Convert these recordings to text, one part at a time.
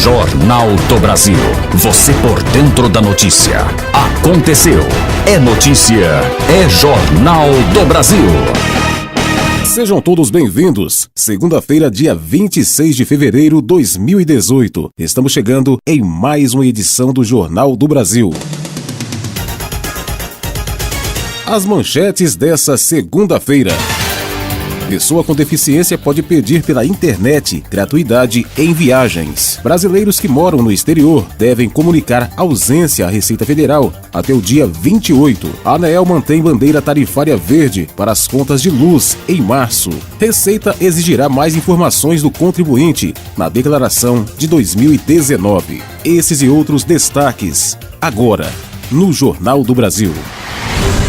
Jornal do Brasil. Você por dentro da notícia. Aconteceu. É notícia. É Jornal do Brasil. Sejam todos bem-vindos. Segunda-feira, dia 26 de fevereiro de 2018. Estamos chegando em mais uma edição do Jornal do Brasil. As manchetes dessa segunda-feira. Pessoa com deficiência pode pedir pela internet gratuidade em viagens. Brasileiros que moram no exterior devem comunicar ausência à Receita Federal até o dia 28. A ANEEL mantém bandeira tarifária verde para as contas de luz em março. Receita exigirá mais informações do contribuinte na declaração de 2019. Esses e outros destaques agora no Jornal do Brasil.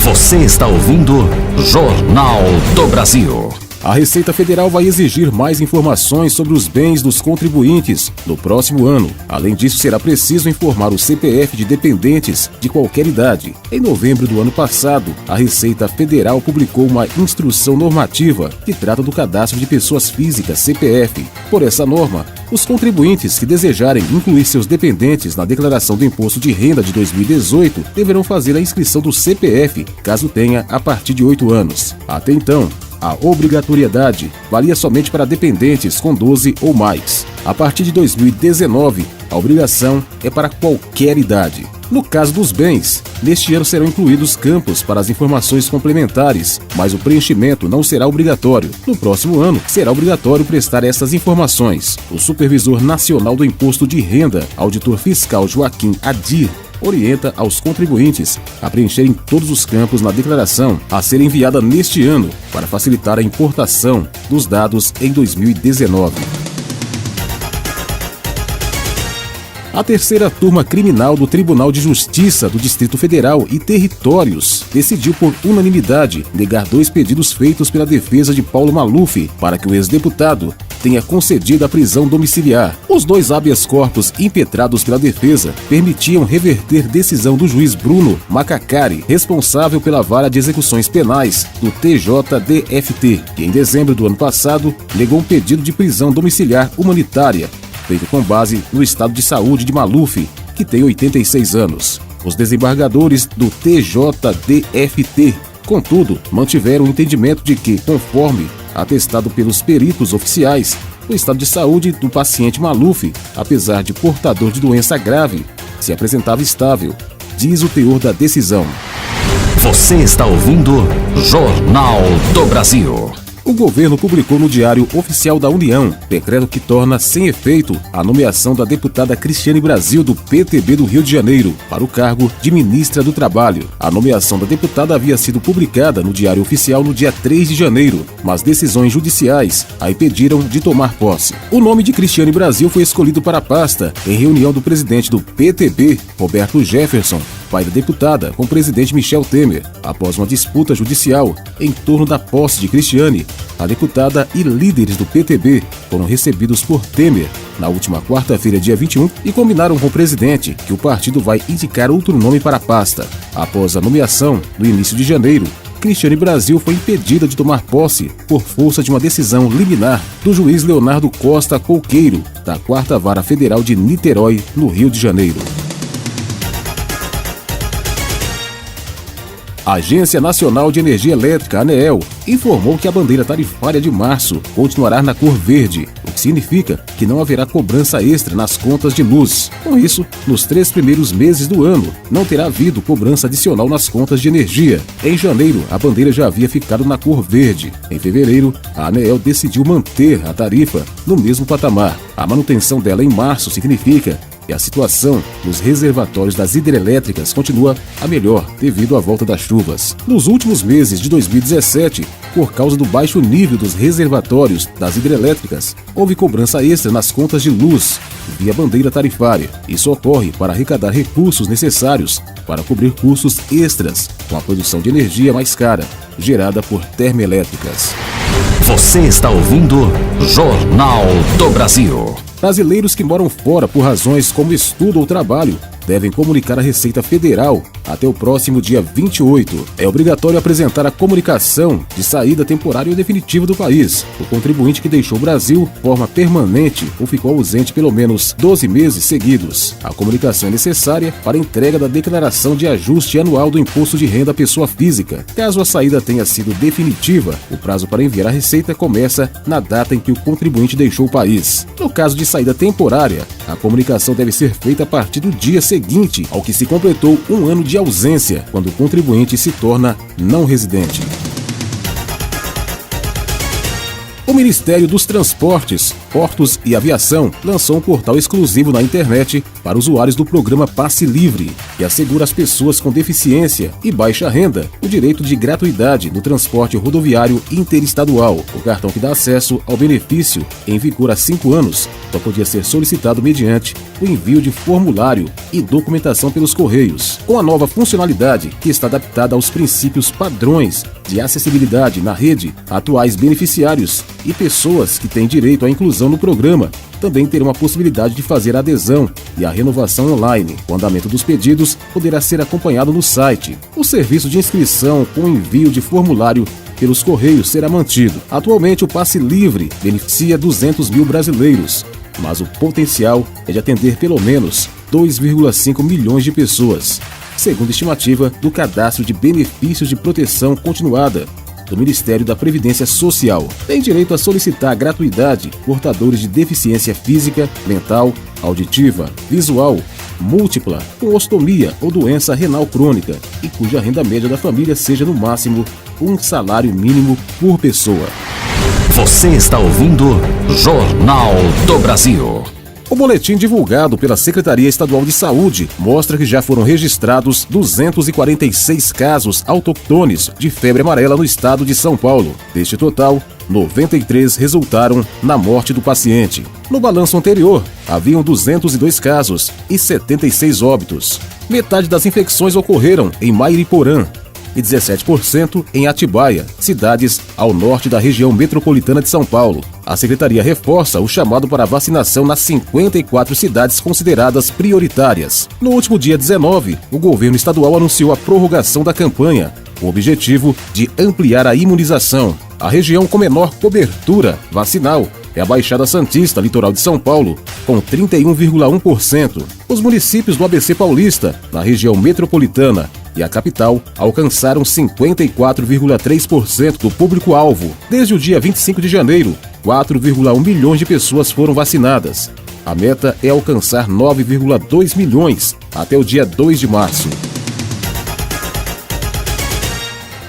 Você está ouvindo Jornal do Brasil. A Receita Federal vai exigir mais informações sobre os bens dos contribuintes no próximo ano. Além disso, será preciso informar o CPF de dependentes de qualquer idade. Em novembro do ano passado, a Receita Federal publicou uma instrução normativa que trata do cadastro de pessoas físicas, CPF. Por essa norma, os contribuintes que desejarem incluir seus dependentes na declaração do Imposto de Renda de 2018 deverão fazer a inscrição do CPF, caso tenha a partir de 8 anos. Até então, a obrigatoriedade valia somente para dependentes com 12 ou mais. A partir de 2019, a obrigação é para qualquer idade. No caso dos bens, neste ano serão incluídos campos para as informações complementares, mas o preenchimento não será obrigatório. No próximo ano, será obrigatório prestar essas informações. O Supervisor Nacional do Imposto de Renda, auditor fiscal Joaquim Adir, orienta aos contribuintes a preencherem todos os campos na declaração a ser enviada neste ano para facilitar a importação dos dados em 2019. A terceira turma criminal do Tribunal de Justiça do Distrito Federal e Territórios decidiu por unanimidade negar 2 pedidos feitos pela defesa de Paulo Maluf para que o ex-deputado tenha concedido a prisão domiciliar. Os 2 habeas corpus impetrados pela defesa permitiam reverter decisão do juiz Bruno Macacari, responsável pela Vara de Execuções Penais do TJDFT, que em dezembro do ano passado negou um pedido de prisão domiciliar humanitária, feito com base no estado de saúde de Maluf, que tem 86 anos. Os desembargadores do TJDFT, contudo, mantiveram o entendimento de que, conforme atestado pelos peritos oficiais, o estado de saúde do paciente Maluf, apesar de portador de doença grave, se apresentava estável, diz o teor da decisão. Você está ouvindo Jornal do Brasil. O governo publicou no Diário Oficial da União decreto que torna sem efeito a nomeação da deputada Cristiane Brasil do PTB do Rio de Janeiro para o cargo de ministra do Trabalho. A nomeação da deputada havia sido publicada no Diário Oficial no dia 3 de janeiro, mas decisões judiciais a impediram de tomar posse. O nome de Cristiane Brasil foi escolhido para a pasta em reunião do presidente do PTB, Roberto Jefferson, pai da deputada, com o presidente Michel Temer, após uma disputa judicial em torno da posse de Cristiane. A deputada e líderes do PTB foram recebidos por Temer na última quarta-feira, dia 21, e combinaram com o presidente que o partido vai indicar outro nome para a pasta. Após a nomeação, no início de janeiro, Cristiane Brasil foi impedida de tomar posse por força de uma decisão liminar do juiz Leonardo Costa Couqueiro, da 4ª Vara Federal de Niterói, no Rio de Janeiro. A Agência Nacional de Energia Elétrica, ANEEL, informou que a bandeira tarifária de março continuará na cor verde, o que significa que não haverá cobrança extra nas contas de luz. Com isso, nos 3 primeiros meses do ano, não terá havido cobrança adicional nas contas de energia. Em janeiro, a bandeira já havia ficado na cor verde. Em fevereiro, a ANEEL decidiu manter a tarifa no mesmo patamar. A manutenção dela em março significa e a situação nos reservatórios das hidrelétricas continua a melhor devido à volta das chuvas. Nos últimos meses de 2017, por causa do baixo nível dos reservatórios das hidrelétricas, houve cobrança extra nas contas de luz via bandeira tarifária. Isso ocorre para arrecadar recursos necessários para cobrir custos extras com a produção de energia mais cara, gerada por termoelétricas. Você está ouvindo Jornal do Brasil. Brasileiros que moram fora por razões como estudo ou trabalho devem comunicar à Receita Federal até o próximo dia 28. É obrigatório apresentar a comunicação de saída temporária ou definitiva do país. O contribuinte que deixou o Brasil de forma permanente ou ficou ausente pelo menos 12 meses seguidos. A comunicação é necessária para a entrega da declaração de ajuste anual do imposto de renda à pessoa física. Caso a saída tenha sido definitiva, o prazo para enviar a receita começa na data em que o contribuinte deixou o país. No caso de saída temporária, a comunicação deve ser feita a partir do dia seguinte ao que se completou um ano de ausência, quando o contribuinte se torna não residente. O Ministério dos Transportes, Portos e Aviação lançou um portal exclusivo na internet para usuários do programa Passe Livre, que assegura às pessoas com deficiência e baixa renda o direito de gratuidade no transporte rodoviário interestadual. O cartão que dá acesso ao benefício, em vigor há 5 anos, só podia ser solicitado mediante o envio de formulário e documentação pelos Correios. Com a nova funcionalidade, que está adaptada aos princípios padrões de acessibilidade na rede, atuais beneficiários e pessoas que têm direito à inclusão no programa também terão a possibilidade de fazer a adesão e a renovação online. O andamento dos pedidos poderá ser acompanhado no site. O serviço de inscrição com envio de formulário pelos Correios será mantido. Atualmente, o Passe Livre beneficia 200 mil brasileiros, mas o potencial é de atender pelo menos 2,5 milhões de pessoas, segundo a estimativa do Cadastro de Benefícios de Proteção Continuada do Ministério da Previdência Social. Tem direito a solicitar gratuidade portadores de deficiência física, mental, auditiva, visual, múltipla, com ostomia ou doença renal crônica e cuja renda média da família seja no máximo um salário mínimo por pessoa. Você está ouvindo Jornal do Brasil. O boletim divulgado pela Secretaria Estadual de Saúde mostra que já foram registrados 246 casos autoctones de febre amarela no estado de São Paulo. Deste total, 93 resultaram na morte do paciente. No balanço anterior, haviam 202 casos e 76 óbitos. Metade das infecções ocorreram em Mairiporã e 17% em Atibaia, cidades ao norte da região metropolitana de São Paulo. A Secretaria reforça o chamado para vacinação nas 54 cidades consideradas prioritárias. No último dia 19, o governo estadual anunciou a prorrogação da campanha, com o objetivo de ampliar a imunização. A região com menor cobertura vacinal é a Baixada Santista, litoral de São Paulo, com 31,1%. Os municípios do ABC Paulista, na região metropolitana, e a capital alcançaram 54,3% do público-alvo. Desde o dia 25 de janeiro, 4,1 milhões de pessoas foram vacinadas. A meta é alcançar 9,2 milhões até o dia 2 de março.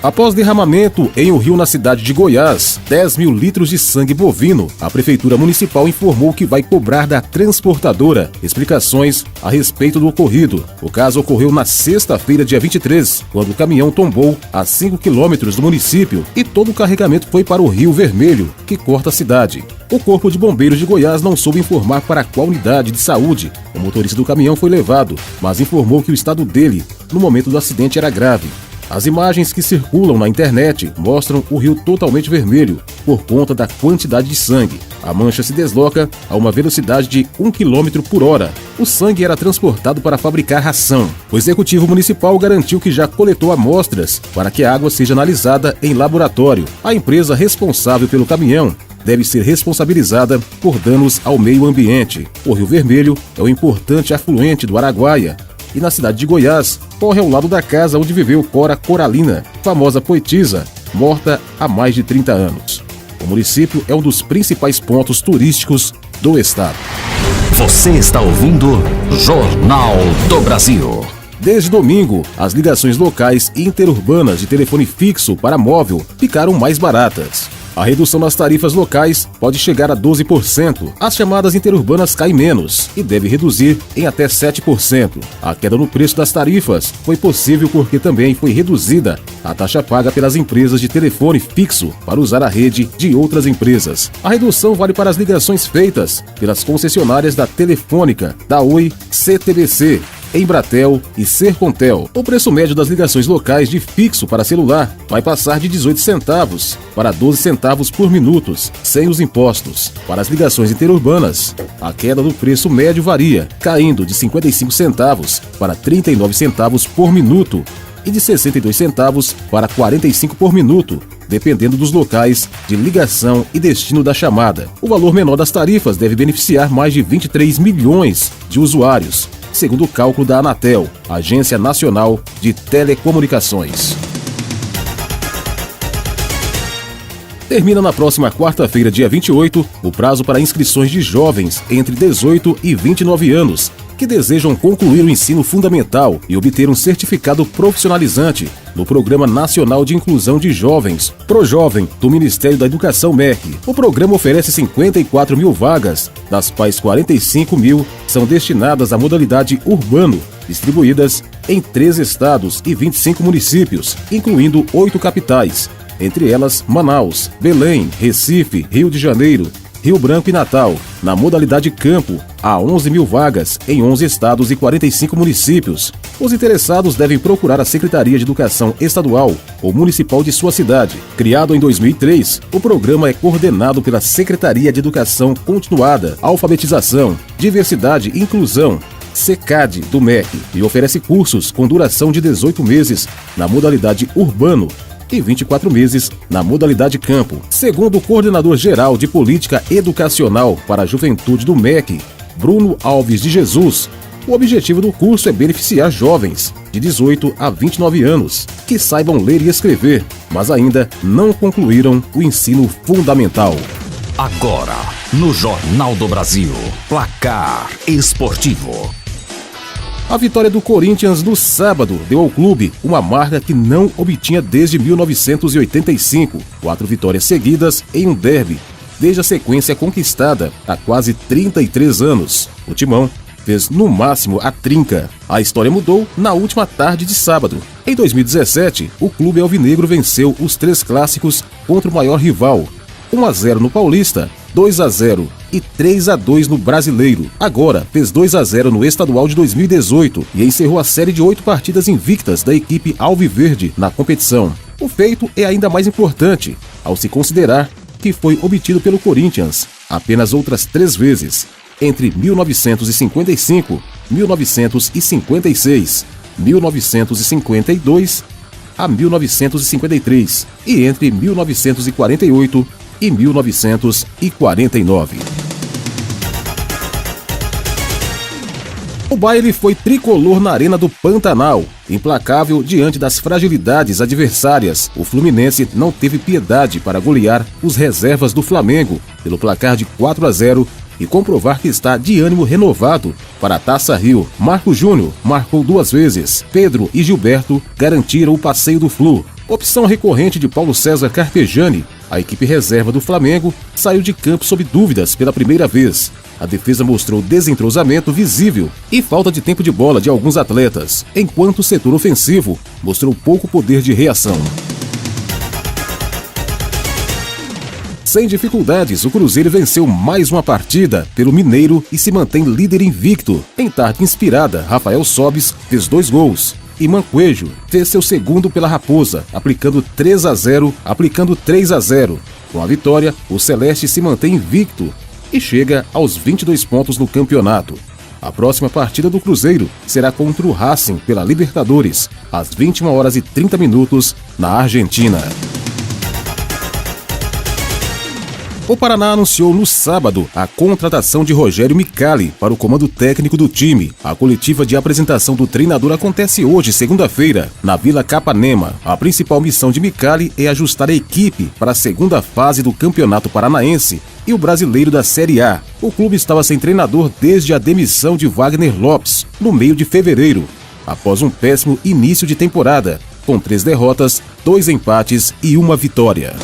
Após derramamento em um rio na cidade de Goiás, 10 mil litros de sangue bovino, a Prefeitura Municipal informou que vai cobrar da transportadora explicações a respeito do ocorrido. O caso ocorreu na sexta-feira, dia 23, quando o caminhão tombou a 5 quilômetros do município e todo o carregamento foi para o Rio Vermelho, que corta a cidade. O Corpo de Bombeiros de Goiás não soube informar para qual unidade de saúde o motorista do caminhão foi levado, mas informou que o estado dele, no momento do acidente, era grave. As imagens que circulam na internet mostram o rio totalmente vermelho por conta da quantidade de sangue. A mancha se desloca a uma velocidade de 1 km por hora. O sangue era transportado para fabricar ração. O Executivo Municipal garantiu que já coletou amostras para que a água seja analisada em laboratório. A empresa responsável pelo caminhão deve ser responsabilizada por danos ao meio ambiente. O Rio Vermelho é um importante afluente do Araguaia, e na cidade de Goiás, corre ao lado da casa onde viveu Cora Coralina, famosa poetisa, morta há mais de 30 anos. O município é um dos principais pontos turísticos do estado. Você está ouvindo Jornal do Brasil. Desde domingo, as ligações locais e interurbanas de telefone fixo para móvel ficaram mais baratas. A redução nas tarifas locais pode chegar a 12%. As chamadas interurbanas caem menos e deve reduzir em até 7%. A queda no preço das tarifas foi possível porque também foi reduzida a taxa paga pelas empresas de telefone fixo para usar a rede de outras empresas. A redução vale para as ligações feitas pelas concessionárias da Telefônica, da Oi, CTBC, Embratel e Sercontel. O preço médio das ligações locais de fixo para celular vai passar de 18 centavos para 12 centavos por minuto, sem os impostos. Para as ligações interurbanas, a queda do preço médio varia, caindo de 55 centavos para 39 centavos por minuto e de 62 centavos para 45 por minuto, dependendo dos locais de ligação e destino da chamada. O valor menor das tarifas deve beneficiar mais de 23 milhões de usuários, segundo o cálculo da Anatel, Agência Nacional de Telecomunicações. Termina na próxima quarta-feira, dia 28, o prazo para inscrições de jovens entre 18 e 29 anos que desejam concluir o ensino fundamental e obter um certificado profissionalizante no Programa Nacional de Inclusão de Jovens, ProJovem, do Ministério da Educação MEC. O programa oferece 54 mil vagas, das quais 45 mil são destinadas à modalidade urbano, distribuídas em 3 estados e 25 municípios, incluindo 8 capitais, entre elas Manaus, Belém, Recife, Rio de Janeiro, Rio Branco e Natal. Na modalidade campo, há 11 mil vagas em 11 estados e 45 municípios. Os interessados devem procurar a Secretaria de Educação Estadual ou Municipal de sua cidade. Criado em 2003, o programa é coordenado pela Secretaria de Educação Continuada, Alfabetização, Diversidade e Inclusão, SECAD, do MEC, e oferece cursos com duração de 18 meses na modalidade urbano e 24 meses na modalidade campo. Segundo o coordenador-geral de Política Educacional para a Juventude do MEC, Bruno Alves de Jesus, o objetivo do curso é beneficiar jovens de 18 a 29 anos que saibam ler e escrever, mas ainda não concluíram o ensino fundamental. Agora, no Jornal do Brasil, placar esportivo. A vitória do Corinthians no sábado deu ao clube uma marca que não obtinha desde 1985. 4 vitórias seguidas em um derby, desde a sequência conquistada há quase 33 anos. O Timão fez no máximo a trinca. A história mudou na última tarde de sábado. Em 2017, o clube alvinegro venceu os 3 clássicos contra o maior rival. 1-0 no Paulista, 2-0 e 3-2 no Brasileiro. Agora fez 2-0 no Estadual de 2018 e encerrou a série de 8 partidas invictas da equipe alviverde na competição. O feito é ainda mais importante ao se considerar que foi obtido pelo Corinthians apenas outras 3 vezes, entre 1955, 1956, 1952 a 1953 e entre 1948 e 1949. O baile foi tricolor na Arena do Pantanal, implacável diante das fragilidades adversárias. O Fluminense não teve piedade para golear os reservas do Flamengo pelo placar de 4-0 e comprovar que está de ânimo renovado para a Taça Rio. Marco Júnior marcou 2 vezes. Pedro e Gilberto garantiram o passeio do Flu. Opção recorrente de Paulo César Carpegiani, a equipe reserva do Flamengo saiu de campo sob dúvidas pela primeira vez. A defesa mostrou desentrosamento visível e falta de tempo de bola de alguns atletas, enquanto o setor ofensivo mostrou pouco poder de reação. Sem dificuldades, o Cruzeiro venceu mais uma partida pelo Mineiro e se mantém líder invicto. Em tarde inspirada, Rafael Sobis fez 2 gols. E Mancoejo fez seu segundo pela Raposa, aplicando 3-0. Com a vitória, o Celeste se mantém invicto e chega aos 22 pontos no campeonato. A próxima partida do Cruzeiro será contra o Racing pela Libertadores, às 21h30 na Argentina. O Paraná anunciou no sábado a contratação de Rogério Micali para o comando técnico do time. A coletiva de apresentação do treinador acontece hoje, segunda-feira, na Vila Capanema. A principal missão de Micali é ajustar a equipe para a segunda fase do Campeonato Paranaense e o Brasileiro da Série A. O clube estava sem treinador desde a demissão de Wagner Lopes, no meio de fevereiro, após um péssimo início de temporada, com 3 derrotas, 2 empates e 1 vitória.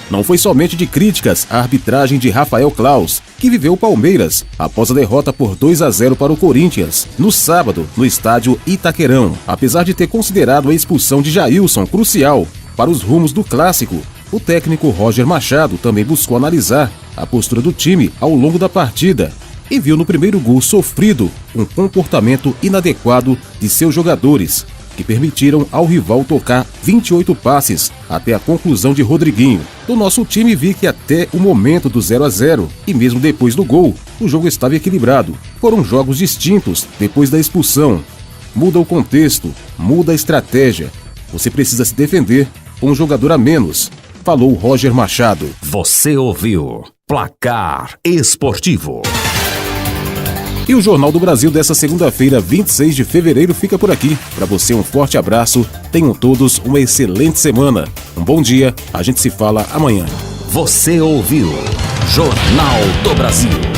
Não foi somente de críticas a arbitragem de Rafael Claus, que viveu o Palmeiras após a derrota por 2-0 para o Corinthians, no sábado, no estádio Itaquerão. Apesar de ter considerado a expulsão de Jailson crucial para os rumos do clássico, o técnico Roger Machado também buscou analisar a postura do time ao longo da partida e viu no primeiro gol sofrido um comportamento inadequado de seus jogadores, que permitiram ao rival tocar 28 passes até a conclusão de Rodriguinho. Do nosso time vi que até o momento do 0-0 e mesmo depois do gol, o jogo estava equilibrado. Foram jogos distintos depois da expulsão. Muda o contexto, muda a estratégia. Você precisa se defender com um jogador a menos, falou Roger Machado. Você ouviu Placar Esportivo. E o Jornal do Brasil dessa segunda-feira, 26 de fevereiro, fica por aqui. Para você, um forte abraço. Tenham todos uma excelente semana. Um bom dia. A gente se fala amanhã. Você ouviu Jornal do Brasil.